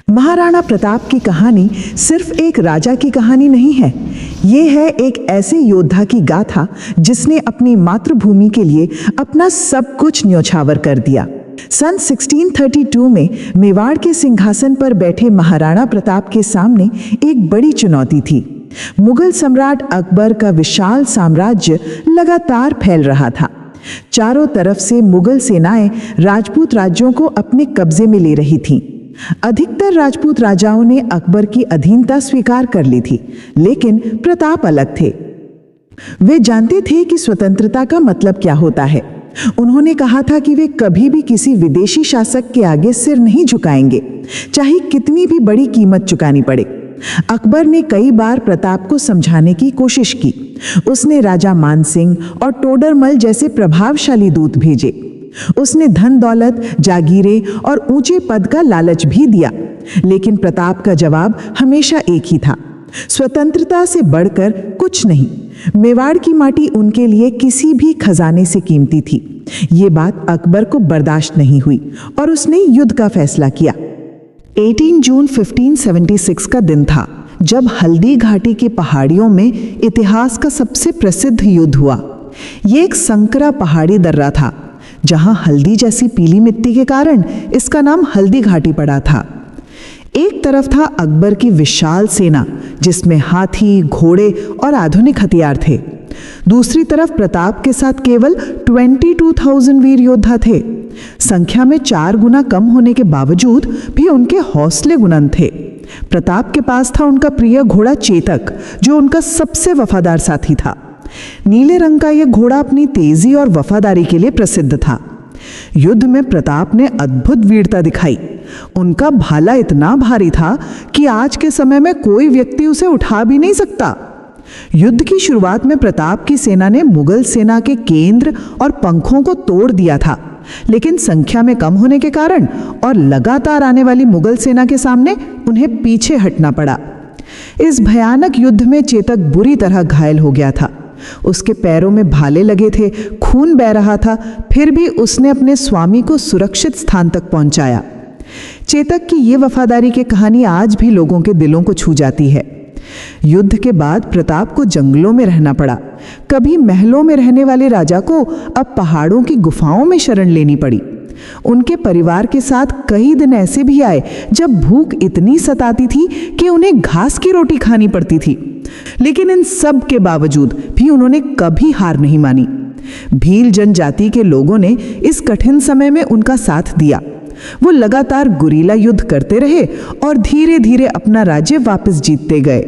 महाराणा प्रताप की कहानी सिर्फ एक राजा की कहानी नहीं है। ये है एक ऐसे योद्धा की गाथा जिसने अपनी मातृभूमि के लिए अपना सब कुछ न्योछावर कर दिया। सन 1632 में मेवाड़ के सिंहासन पर बैठे महाराणा प्रताप के सामने एक बड़ी चुनौती थी। मुगल सम्राट अकबर का विशाल साम्राज्य लगातार फैल रहा था। चारों तरफ से मुगल सेनाएं राजपूत राज्यों को अपने कब्जे में ले रही थीं। अधिकतर राजपूत राजाओं ने अकबर की अधीनता स्वीकार कर ली थी, लेकिन प्रताप अलग थे। वे जानते थे कि स्वतंत्रता का मतलब क्या होता है। उन्होंने कहा था कि वे कभी भी किसी विदेशी शासक के आगे सिर नहीं झुकाएंगे, चाहे कितनी भी बड़ी कीमत चुकानी पड़े। अकबर ने कई बार प्रताप को समझाने की कोशिश की। उसने राजा मानसिंह और टोडरमल जैसे प्रभावशाली दूत भेजे। उसने धन दौलत, जागीरें और ऊंचे पद का लालच भी दिया, लेकिन प्रताप का जवाब हमेशा एक ही था, स्वतंत्रता से बढ़कर कुछ नहीं। मेवाड़ की माटी उनके लिए किसी भी खजाने से कीमती थी। ये बात अकबर को बर्दाश्त नहीं हुई और उसने युद्ध का फैसला किया। 18 जून 1576 का दिन था, जब हल्दी घाटी की पहाड़ियों में इतिहास का सबसे प्रसिद्ध युद्ध हुआ। ये एक संकरा पहाड़ी दर्रा था, जहां हल्दी जैसी पीली मिट्टी के कारण इसका नाम हल्दी घाटी पड़ा था। एक तरफ था अकबर की विशाल सेना, जिसमें हाथी, घोड़े और आधुनिक हथियार थे। दूसरी तरफ प्रताप के साथ केवल 22,000 वीर योद्धा थे। संख्या में 4 गुना कम होने के बावजूद भी उनके हौसले बुलंद थे। प्रताप के पास था उनका प्रिय घोड़ा चेतक, जो उनका सबसे वफादार साथी था। नीले रंग का यह घोड़ा अपनी तेजी और वफादारी के लिए प्रसिद्ध था। युद्ध में प्रताप ने अद्भुत वीरता दिखाई। उनका भाला इतना भारी था कि आज के समय में कोई व्यक्ति उसे उठा भी नहीं सकता। युद्ध की शुरुआत में प्रताप की सेना ने मुगल सेना के केंद्र और पंखों को तोड़ दिया था, लेकिन संख्या में कम होने के कारण और लगातार आने वाली मुगल सेना के सामने उन्हें पीछे हटना पड़ा। इस भयानक युद्ध में चेतक बुरी तरह घायल हो गया था। उसके पैरों में भाले लगे थे, खून बह रहा था, फिर भी उसने अपने स्वामी को सुरक्षित स्थान तक पहुंचाया। चेतक की ये वफादारी की कहानी आज भी लोगों के दिलों को छू जाती है। युद्ध के बाद प्रताप को जंगलों में रहना पड़ा। कभी महलों में रहने वाले राजा को अब पहाड़ों की गुफाओं में शरण लेनी पड़ी। उनके परिवार के साथ कई दिन ऐसे भी आए जब भूख इतनी सताती थी कि उन्हें घास की रोटी खानी पड़ती थी, लेकिन इन सब के बावजूद भी उन्होंने कभी हार नहीं मानी। भील जनजाति के लोगों ने इस कठिन समय में उनका साथ दिया। वो लगातार गुरीला युद्ध करते रहे और धीरे धीरे अपना राज्य वापस जीतते गए।